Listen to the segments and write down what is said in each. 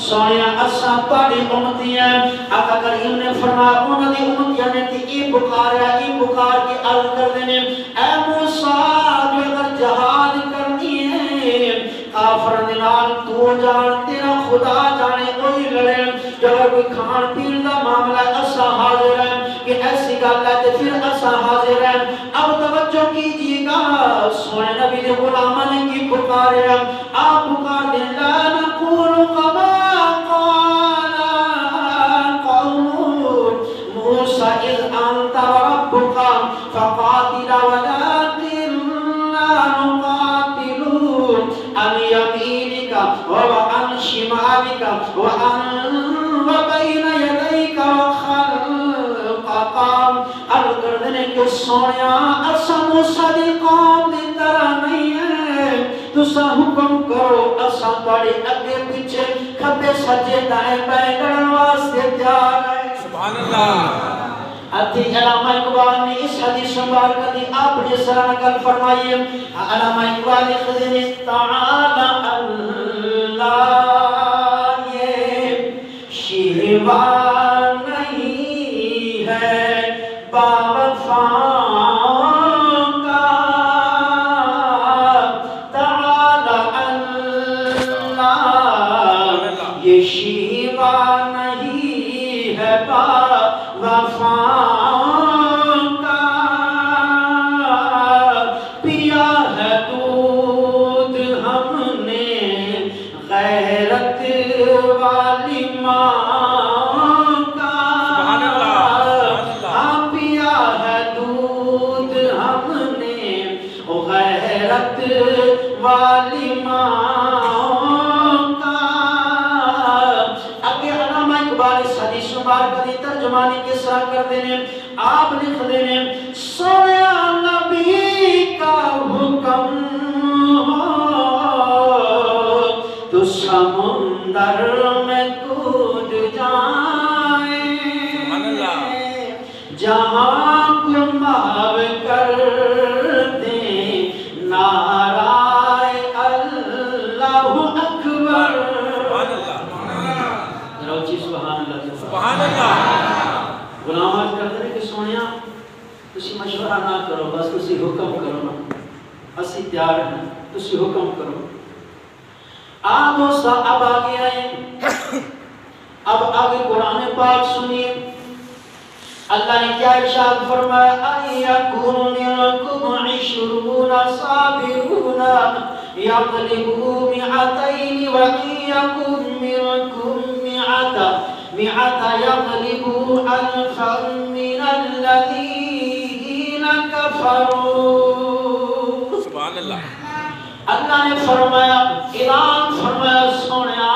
سونیا اساں تواڈی امتی ہیں آقا کریم نے فرمایا انہاں دی امتیاں نے تے ای بخار کی عرض کردے نے اے موسیٰ جو اگر جہاد کرنی ہے کافرن دے نال تو جان تیرا خدا جانے کوئی لڑے جو اگر کوئی کھان پین دا معاملہ اساں حاضر ہیں کہ ایسی گل ہے تے پھر اساں حاضر ہیں اب توجہ کیجیے گا سونے نبی دے غلاماں نے کی پکاریا آپ پکار دیں لا نقول کما قال قوم موسیٰ اذ انت وربک فقاتلا ولكننا نقاتل عن يمينك وعن شمالك وعن وبين يديك وخلفك الگردنے کے سونیا اسا موسیٰ دی قوم دی طرح نہیں ہے تسا حکم کرو اسا بڑے اگے پیچھے کھبے سجے دائیں بائیں کرن واسطے تیار ہے سبحان اللہ اتھی علامہ اقبال نے اس حدیث مبارکہ دی آپ نے سرا نقل فرمائی ہے علامہ اقبال خزینے تعالی اللہ یہ شیوا نہیں ہے باوفا کا تعالی اللہ یہ شیوا نہیں ہے باوفا کا پیا ہے دودھ ہم نے غیرت والی ماں والی ماں کا اگے علامہ اقبال اس حدیث مبارکہ دی ترجمانی کے ساتھ کرتے ہیں آپ لکھتے ہیں سویا نبی کا حکم ہو تو سمندر میں کود جائیں جہاں کماو کر دیں نعرہ سبحان اللہ غلام آج کرتے ہیں کہ سونیا تسی مشورہ نہ کرو بس تسی حکم کرو نا اسی تیار ہیں تسی حکم کرو دوستا اب آگے آئیں اب آگے قرآن پاک سنیے اللہ نے کیا ارشاد فرمایا ایکون منکم عشرون صابرون یغلبوا مئتین وَإِن منکم مئة يغلبوا ألفا من الذين كفروا سبحان اللہ اللہ نے فرمایا اعلان فرمایا سونیا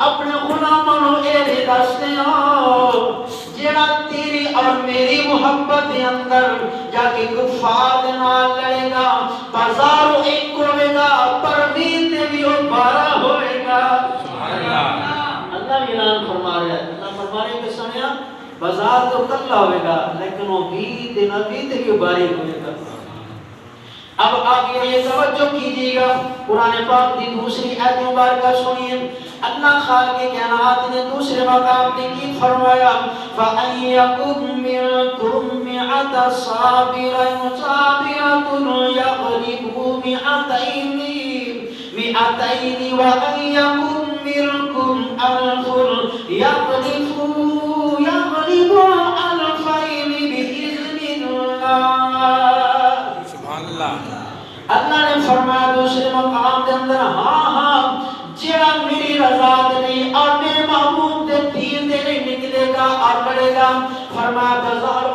اپنے غلاموں اے دستے ہو جڑا تیری اور میری محبت کے اندر جا کے کفار دے نال لڑے گا بازار ایک ہوے گا پروین تے بھی او بارہ ہوے گا سبحان اللہ اللہ بھی اعلان فرما رہا ہے اللہ فرما رہے ہیں کہ سنیا بازار تو کلا ہوئے گا لیکن وہ بھی تے باری ہوئے گا اب آگے یہ توجہ کیجئے گا قرآن پاک دی دوسری آیت مبارکہ سنیے اللہ خالق کائنات نے دوسرے مقام پہ کی فرمایا فَأَن يَكُن مِّنكُم مِّئَةٌ صَابِرَةٌ يَغْلِبُوا مِئَتَيْنِ وَأَن يَكُن مِّنكُمْ أَلْفٌ يَغْلِبُوا أَلْفَيْنِ بِإِذْنِ اللَّهِ سبحان اللہ اللہ نے فرمایا دوسرے مقام کے اندر ہاں جڑا میری رضا دے اور میرے محبوب دے دین دے نہیں نکلے گا اور لڑے گا فرمایا بازار